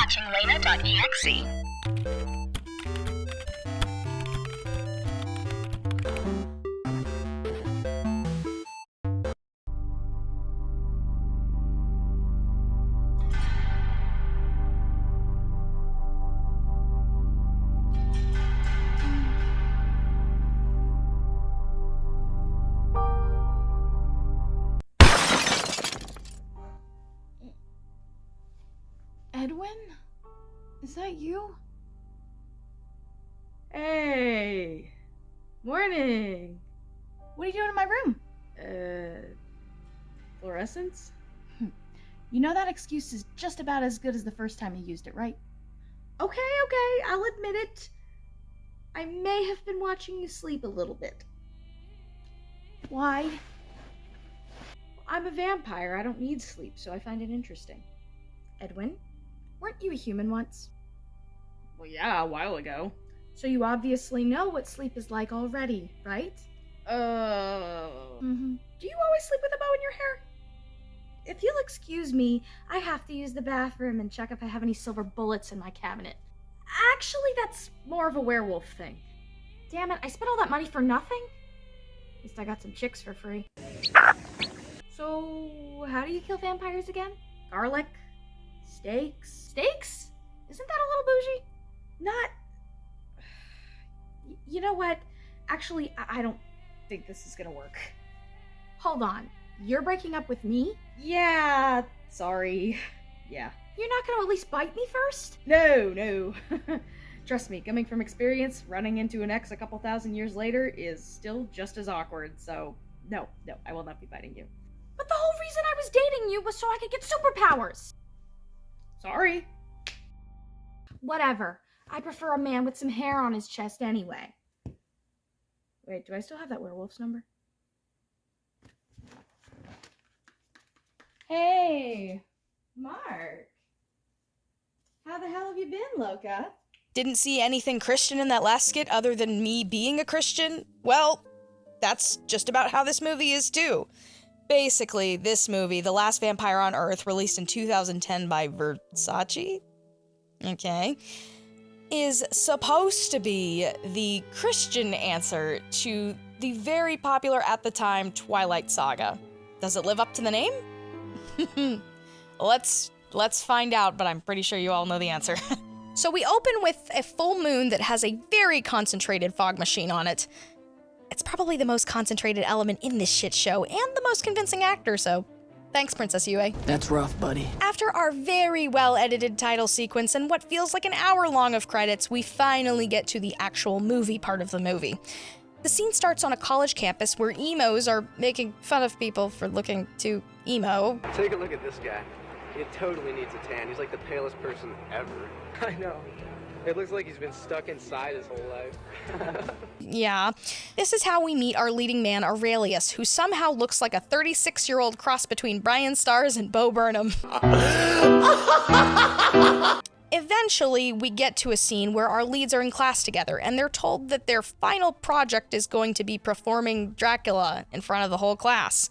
watching Leyna.exe. Edwin? Is that you? Hey! Morning! What are you doing in my room? Fluorescence? You know that excuse is just about as good as the first time you used it, right? Okay, I'll admit it. I may have been watching you sleep a little bit. Why? I'm a vampire, I don't need sleep, so I find it interesting. Edwin, weren't you a human once? Well, yeah, a while ago. So you obviously know what sleep is like already, right? Do you always sleep with a bow in your hair? If you'll excuse me, I have to use the bathroom and check if I have any silver bullets in my cabinet. Actually, that's more of a werewolf thing. Damn it, I spent all that money for nothing? At least I got some chicks for free. So, how do you kill vampires again? Garlic? Steaks? Steaks? Isn't that a little bougie? Not... You know what? Actually, I don't think this is gonna work. Hold on. You're breaking up with me? Yeah, sorry. Yeah. You're not gonna at least bite me first? No. Trust me, coming from experience, running into an ex a couple thousand years later is still just as awkward, so no, I will not be biting you. But the whole reason I was dating you was so I could get superpowers! Sorry. Whatever. I prefer a man with some hair on his chest anyway. Wait, do I still have that werewolf's number? Hey, Mark. How the hell have you been, Loca? Didn't see anything Christian in that last skit other than me being a Christian? Well, that's just about how this movie is too. Basically, this movie, The Last Vampire on Earth, released in 2010 by Versace, is supposed to be the Christian answer to the very popular at the time Twilight saga. Does it live up to the name? Let's find out, but I'm pretty sure you all know the answer. So we open with a full moon that has a very concentrated fog machine on it. It's probably the most concentrated element in this shit show, and the most convincing actor, so thanks, Princess Yue. That's rough, buddy. After our very well-edited title sequence and what feels like an hour long of credits, we finally get to the actual movie part of the movie. The scene starts on a college campus where emos are making fun of people for looking too emo. Take a look at this guy. He totally needs a tan. He's like the palest person ever. I know. It looks like he's been stuck inside his whole life. Yeah. This is how we meet our leading man, Aurelius, who somehow looks like a 36-year-old cross between Brian Stars and Bo Burnham. Eventually, we get to a scene where our leads are in class together, and they're told that their final project is going to be performing Dracula in front of the whole class.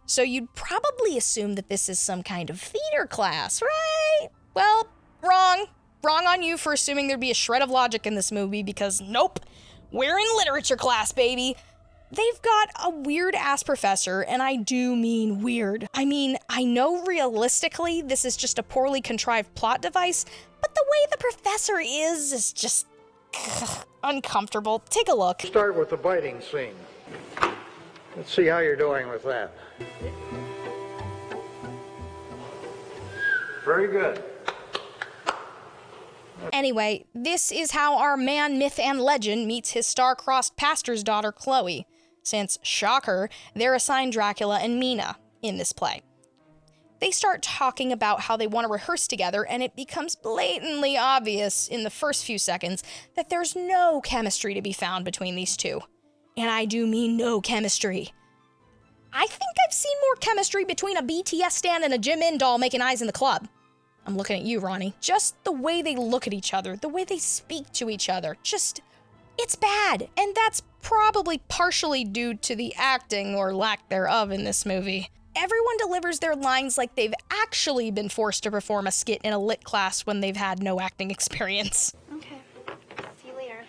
So you'd probably assume that this is some kind of theater class, right? Well, wrong. Wrong on you for assuming there'd be a shred of logic in this movie, because nope, we're in literature class, baby. They've got a weird-ass professor, and I do mean weird. I mean, I know realistically this is just a poorly contrived plot device, but the way the professor is just uncomfortable. Take a look. Start with the biting scene. Let's see how you're doing with that. Very good. Anyway, this is how our man, myth, and legend meets his star-crossed pastor's daughter, Chloe, since, shocker, they're assigned Dracula and Mina in this play. They start talking about how they want to rehearse together, and it becomes blatantly obvious in the first few seconds that there's no chemistry to be found between these two. And I do mean no chemistry. I think I've seen more chemistry between a BTS stan and a Jimin doll making eyes in the club. I'm looking at you, Ronnie. Just the way they look at each other, the way they speak to each other, it's bad. And that's probably partially due to the acting or lack thereof in this movie. everyone delivers their lines like they've actually been forced to perform a skit in a lit class when they've had no acting experience. Okay. See you later.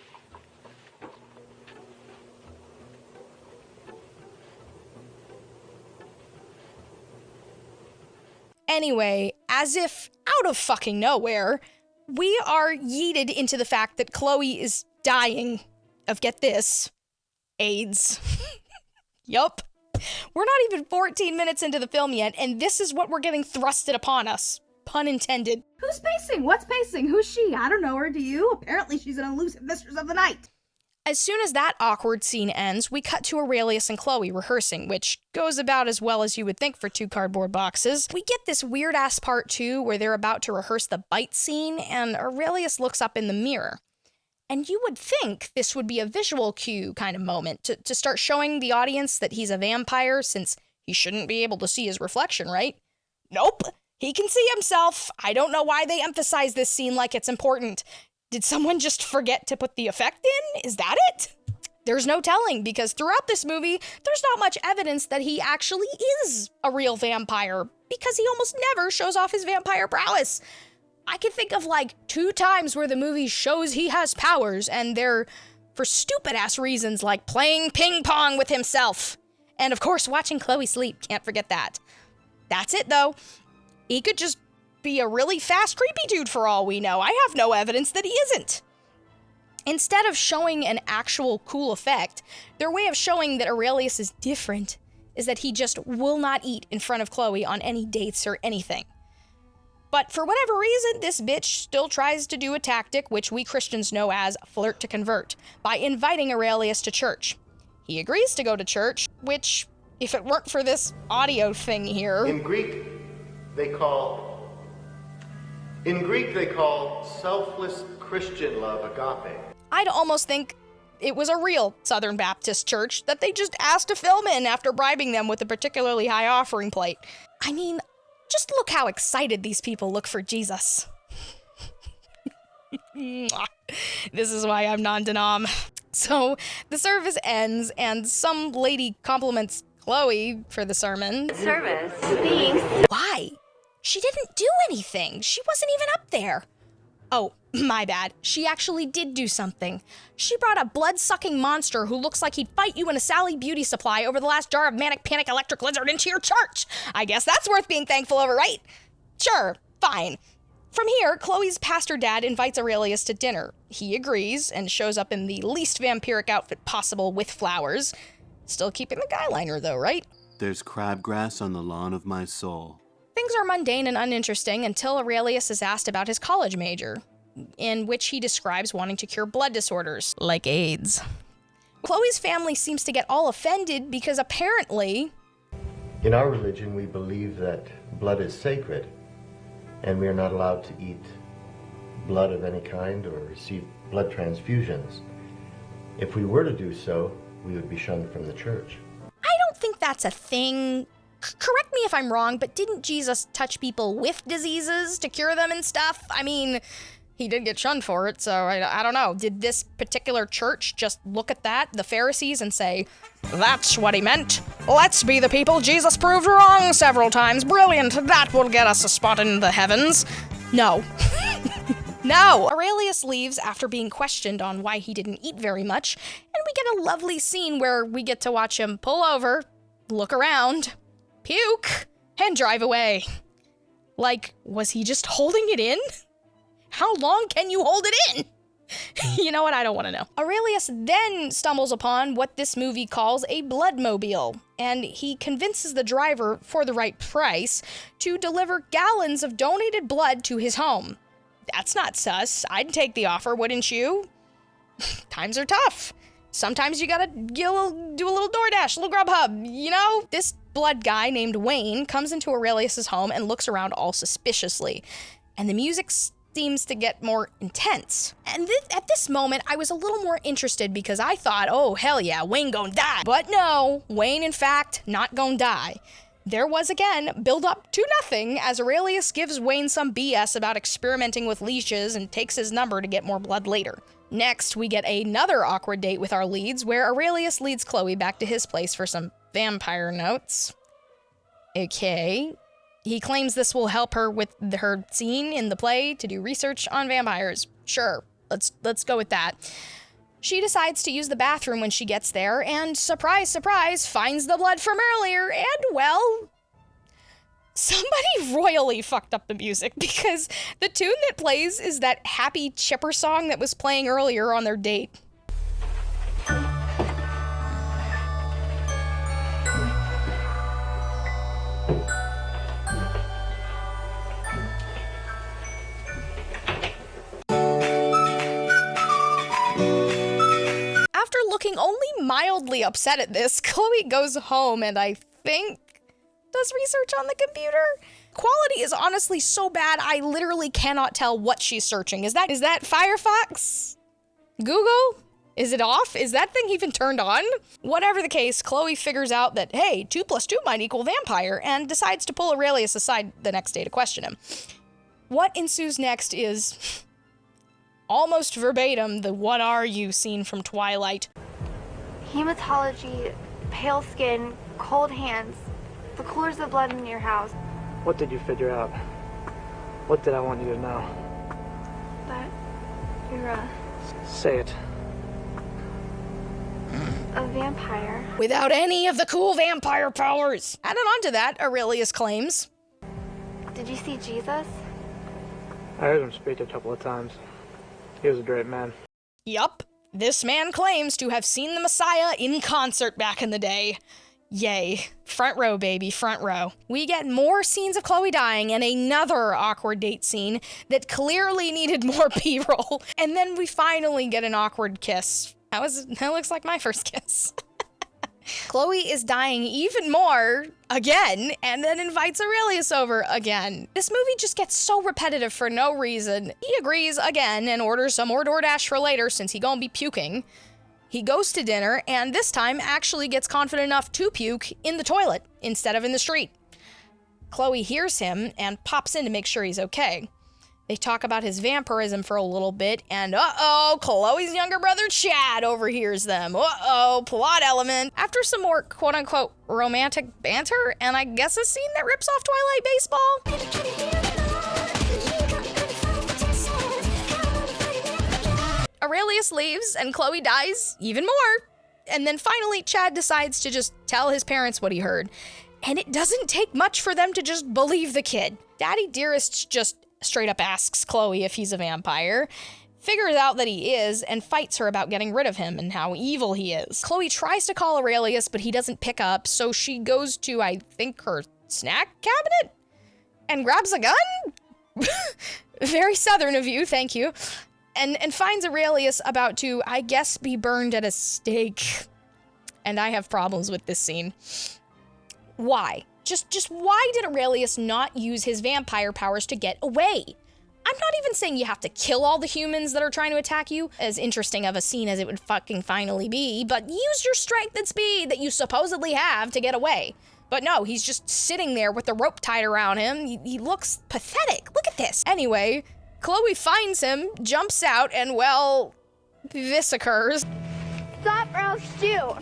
Anyway, as if out of fucking nowhere, we are yeeted into the fact that Chloe is dying of, get this, AIDS. Yup. We're not even 14 minutes into the film yet, and this is what we're getting thrusted upon us. Pun intended. Who's pacing? What's pacing? Who's she? I don't know her, do you? Apparently she's an elusive mistress of the night. As soon as that awkward scene ends, we cut to Aurelius and Chloe rehearsing, which goes about as well as you would think for 2 cardboard boxes. We get this weird-ass part, too, where they're about to rehearse the bite scene, and Aurelius looks up in the mirror. And you would think this would be a visual cue kind of moment to start showing the audience that he's a vampire, since he shouldn't be able to see his reflection, right? Nope, he can see himself. I don't know why they emphasize this scene like it's important. Did someone just forget to put the effect in? Is that it? There's no telling, because throughout this movie, there's not much evidence that he actually is a real vampire, because he almost never shows off his vampire prowess. I can think of like 2 times where the movie shows he has powers, and they're for stupid-ass reasons like playing ping pong with himself. And of course, watching Chloe sleep, can't forget that. That's it though. He could just be a really fast, creepy dude for all we know. I have no evidence that he isn't. Instead of showing an actual cool effect, their way of showing that Aurelius is different is that he just will not eat in front of Chloe on any dates or anything. But for whatever reason, this bitch still tries to do a tactic which we Christians know as flirt to convert, by inviting Aurelius to church. He agrees to go to church, which, if it weren't for this audio thing here... In Greek, they call selfless Christian love agape. I'd almost think it was a real Southern Baptist church that they just asked to film in after bribing them with a particularly high offering plate. I mean, just look how excited these people look for Jesus. This is why I'm non-denom. So, the service ends, and some lady compliments Chloe for the sermon. Service. Thanks. Why? She didn't do anything. She wasn't even up there. Oh, my bad. She actually did do something. She brought a blood-sucking monster who looks like he'd fight you in a Sally Beauty supply over the last jar of Manic Panic Electric Lizard into your church. I guess that's worth being thankful over, right? Sure, fine. From here, Chloe's pastor dad invites Aurelius to dinner. He agrees and shows up in the least vampiric outfit possible with flowers. Still keeping the guy liner though, right? There's crabgrass on the lawn of my soul. Things are mundane and uninteresting until Aurelius is asked about his college major, in which he describes wanting to cure blood disorders, like AIDS. Chloe's family seems to get all offended because apparently... In our religion, we believe that blood is sacred, and we are not allowed to eat blood of any kind or receive blood transfusions. If we were to do so, we would be shunned from the church. I don't think that's a thing. Correct me if I'm wrong, but didn't Jesus touch people with diseases to cure them and stuff? I mean, he did get shunned for it, so I don't know. Did this particular church just look at that, the Pharisees, and say, that's what he meant? Let's be the people Jesus proved wrong several times. Brilliant. That will get us a spot in the heavens. No. No. Aurelius leaves after being questioned on why he didn't eat very much, and we get a lovely scene where we get to watch him pull over, look around, puke, and drive away. Like, was he just holding it in? How long can you hold it in? You know what? I don't want to know. Aurelius then stumbles upon what this movie calls a bloodmobile, and he convinces the driver, for the right price, to deliver gallons of donated blood to his home. That's not sus. I'd take the offer, wouldn't you? Times are tough. Sometimes you gotta do a little DoorDash, a little Grubhub, you know? This blood guy named Wayne comes into Aurelius's home and looks around all suspiciously, and the music seems to get more intense. And at this moment, I was a little more interested because I thought, oh, hell yeah, Wayne gon' die. But no, Wayne, in fact, not gon' die. There was, again, build up to nothing as Aurelius gives Wayne some BS about experimenting with leashes and takes his number to get more blood later. Next, we get another awkward date with our leads where Aurelius leads Chloe back to his place for some vampire notes. Okay. He claims this will help her with her scene in the play to do research on vampires. Sure, let's go with that. She decides to use the bathroom when she gets there, and surprise, surprise, finds the blood from earlier, and well, somebody royally fucked up the music because the tune that plays is that happy chipper song that was playing earlier on their date. After looking only mildly upset at this, Chloe goes home and I think does research on the computer. Quality is honestly so bad, I literally cannot tell what she's searching. Is that Firefox? Google? Is it off? Is that thing even turned on? Whatever the case, Chloe figures out that, hey, 2 + 2 might equal vampire, and decides to pull Aurelius aside the next day to question him. What ensues next is almost verbatim the "what are you" scene from Twilight. Hematology, pale skin, cold hands, the colors of blood in your house. What did you figure out? What did I want you to know? That you're Say it. a vampire. Without any of the cool vampire powers. Added on to that, Aurelius claims, Did you see Jesus? I heard him speak a couple of times. He was a great man. yup, this man claims to have seen the Messiah in concert back in the day. Yay. Front row, baby, front row. We get more scenes of Chloe dying and another awkward date scene that clearly needed more B-roll. And then we finally get an awkward kiss. That looks like my first kiss. Chloe is dying even more, again, and then invites Aurelius over again. This movie just gets so repetitive for no reason. He agrees again and orders some more DoorDash for later since he gonna be puking. He goes to dinner, and this time actually gets confident enough to puke in the toilet instead of in the street. Chloe hears him and pops in to make sure he's okay. They talk about his vampirism for a little bit, and uh-oh, Chloe's younger brother Chad overhears them. Uh-oh, plot element. After some more quote-unquote romantic banter, and I guess a scene that rips off Twilight baseball, Aurelius leaves, and Chloe dies even more. And then finally, Chad decides to just tell his parents what he heard. And it doesn't take much for them to just believe the kid. Daddy Dearest just straight up asks Chloe if he's a vampire, figures out that he is, and fights her about getting rid of him and how evil he is. Chloe tries to call Aurelius, but he doesn't pick up, so she goes to, I think, her snack cabinet and grabs a gun? Very southern of you, thank you. And finds Aurelius about to, I guess, be burned at a stake. And I have problems with this scene. Why? Just why did Aurelius not use his vampire powers to get away? I'm not even saying you have to kill all the humans that are trying to attack you, as interesting of a scene as it would fucking finally be, but use your strength and speed that you supposedly have to get away. But no, he's just sitting there with the rope tied around him. He looks pathetic. Look at this. Anyway, Chloe finds him, jumps out, and well, this occurs. Stop or I'll shoot.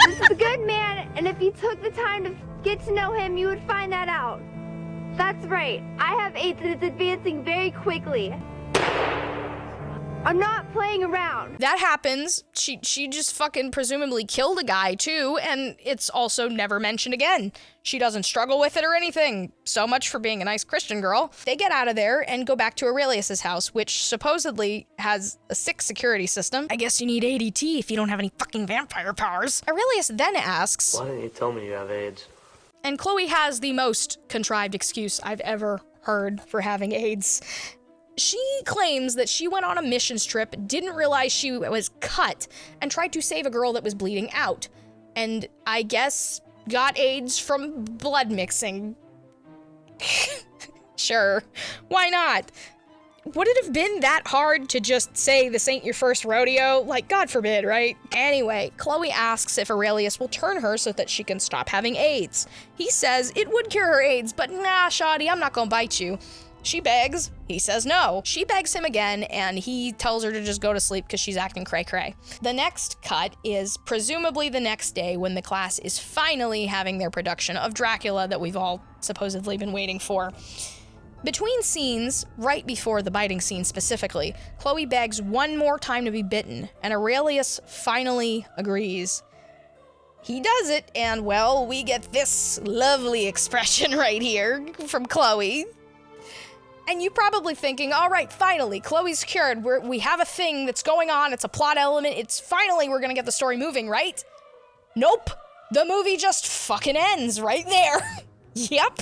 This is a good man, and if you took the time to get to know him, you would find that out. That's right. I have AIDS and it's advancing very quickly. I'm not playing around. That happens. She just fucking presumably killed a guy too, and it's also never mentioned again. She doesn't struggle with it or anything. So much for being a nice Christian girl. They get out of there and go back to Aurelius's house, which supposedly has a 6 security system. I guess you need ADT if you don't have any fucking vampire powers. Aurelius then asks, Why didn't you tell me you have AIDS? and Chloe has the most contrived excuse I've ever heard for having AIDS. She claims that she went on a missions trip, didn't realize she was cut, and tried to save a girl that was bleeding out. And I guess got AIDS from blood mixing. Sure, why not? Would it have been that hard to just say this ain't your first rodeo? Like, God forbid, right? Anyway, Chloe asks if Aurelius will turn her so that she can stop having AIDS. He says it would cure her AIDS, but nah, shawty, I'm not gonna bite you. She begs, he says no. She begs him again, and he tells her to just go to sleep because she's acting cray-cray. The next cut is presumably the next day when the class is finally having their production of Dracula that we've all supposedly been waiting for. Between scenes, right before the biting scene specifically, Chloe begs one more time to be bitten, and Aurelius finally agrees. He does it, and well, we get this lovely expression right here from Chloe. And you're probably thinking, all right, finally, Chloe's cured. We have a thing that's going on. It's a plot element. It's finally, we're gonna get the story moving, right? Nope. The movie just fucking ends right there. Yep.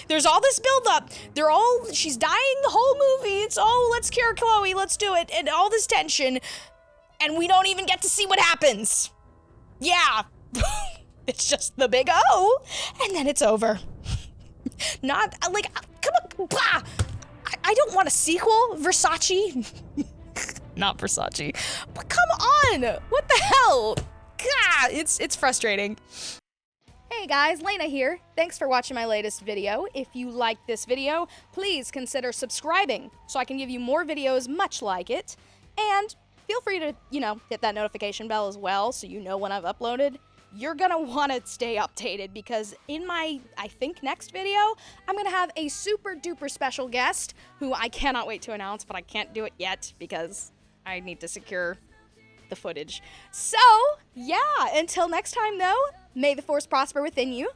There's all this buildup. She's dying the whole movie. It's, oh, let's cure Chloe. Let's do it. And all this tension. And we don't even get to see what happens. Yeah. It's just the big O. And then it's over. Not, like, come on. Blah. I don't want a sequel, Versace. Not Versace. But come on! What the hell? God, it's frustrating. Hey guys, Leyna here. Thanks for watching my latest video. If you liked this video, please consider subscribing so I can give you more videos much like it. And feel free to, hit that notification bell as well so you know when I've uploaded. You're gonna want to stay updated because in my, I think, next video, I'm gonna have a super duper special guest who I cannot wait to announce, but I can't do it yet because I need to secure the footage. So, yeah, until next time though, may the force prosper within you,